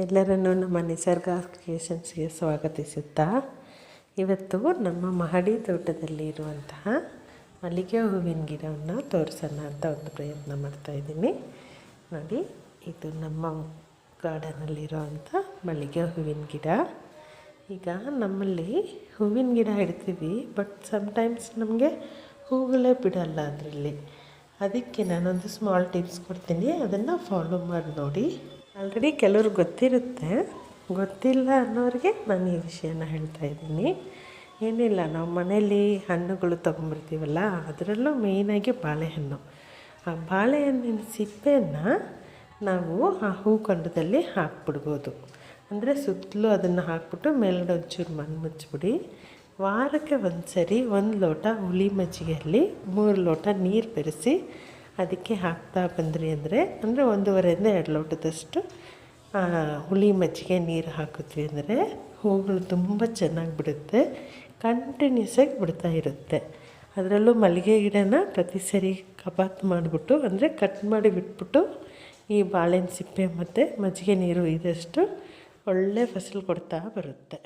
ಎಲ್ಲರನ್ನೂ ನಮ್ಮ ನಿಸರ್ಗ ಕ್ರಿಯೇಷನ್ಸ್ಗೆ ಸ್ವಾಗತಿಸುತ್ತಾ ಇವತ್ತು ನಮ್ಮ ಮಹಡಿ ತೋಟದಲ್ಲಿ ಇರುವಂತಹ ಮಲ್ಲಿಗೆ ಹೂವಿನ ಗಿಡವನ್ನು ತೋರಿಸೋಣ ಅಂತ ಒಂದು ಪ್ರಯತ್ನ ಮಾಡ್ತಾಯಿದ್ದೀನಿ. ನೋಡಿ, ಇದು ನಮ್ಮ ಗಾರ್ಡನಲ್ಲಿರೋವಂಥ ಮಲ್ಲಿಗೆ ಹೂವಿನ ಗಿಡ. ಈಗ ನಮ್ಮಲ್ಲಿ ಹೂವಿನ ಗಿಡ ಇಡ್ತೀವಿ, ಬಟ್ ಸಮ್ಟೈಮ್ಸ್ ನಮಗೆ ಹೂಗಳೇ ಬಿಡಲ್ಲ ಅದರಲ್ಲಿ. ಅದಕ್ಕೆ ನಾನೊಂದು ಸ್ಮಾಲ್ ಟಿಪ್ಸ್ ಕೊಡ್ತೀನಿ, ಅದನ್ನು ಫಾಲೋ ಮಾಡಿ ನೋಡಿ. ಆಲ್ರೆಡಿ ಕೆಲವ್ರಿಗೆ ಗೊತ್ತಿರುತ್ತೆ, ಗೊತ್ತಿಲ್ಲ ಅನ್ನೋರಿಗೆ ನಾನು ಈ ವಿಷಯನ ಹೇಳ್ತಾಯಿದ್ದೀನಿ. ಏನಿಲ್ಲ, ನಾವು ಮನೇಲಿ ಹಣ್ಣುಗಳು ತೊಗೊಂಬರ್ತೀವಲ್ಲ, ಅದರಲ್ಲೂ ಮೇಯ್ನಾಗಿ ಬಾಳೆಹಣ್ಣು. ಆ ಬಾಳೆಹಣ್ಣಿನ ಸಿಪ್ಪೆಯನ್ನು ನಾವು ಆ ಹೂಕಂಡದಲ್ಲಿ ಹಾಕ್ಬಿಡ್ಬೋದು. ಅಂದರೆ ಸುತ್ತಲೂ ಅದನ್ನು ಹಾಕ್ಬಿಟ್ಟು ಮೇಲ್ಗಡೆ ಒಂಚೂರು ಮಣ್ಣು ಮುಚ್ಚಿಬಿಡಿ. ವಾರಕ್ಕೆ ಒಂದು ಸರಿ 1 ಲೋಟ ಹುಳಿ ಮಜ್ಜಿಗೆಯಲ್ಲಿ 3 ಲೋಟ ನೀರು ಬೆರೆಸಿ ಅದಕ್ಕೆ ಹಾಕ್ತಾ ಬಂದ್ರಿ ಅಂದರೆ 1.5 2 ಲೋಟದಷ್ಟು ಹುಳಿ ಮಜ್ಜಿಗೆ ನೀರು ಹಾಕಿದ್ವಿ ಅಂದರೆ ಹೂಗಳು ತುಂಬ ಚೆನ್ನಾಗಿ ಬಿಡುತ್ತೆ, ಕಂಟಿನ್ಯೂಸ್ ಆಗಿ ಬಿಡ್ತಾ ಇರುತ್ತೆ. ಅದರಲ್ಲೂ ಮಲ್ಲಿಗೆ ಗಿಡನ ಪ್ರತಿ ಸರಿ ಕಪಾತ್ ಮಾಡಿಬಿಟ್ಟು, ಅಂದರೆ ಕಟ್ ಮಾಡಿ ಬಿಟ್ಬಿಟ್ಟು ಈ ಬಾಳೆಹಣ್ಣು ಸಿಪ್ಪೆ ಮತ್ತು ಮಜ್ಜಿಗೆ ನೀರು ಇದಷ್ಟು ಒಳ್ಳೆ ಫಸಲು ಕೊಡ್ತಾ ಬರುತ್ತೆ.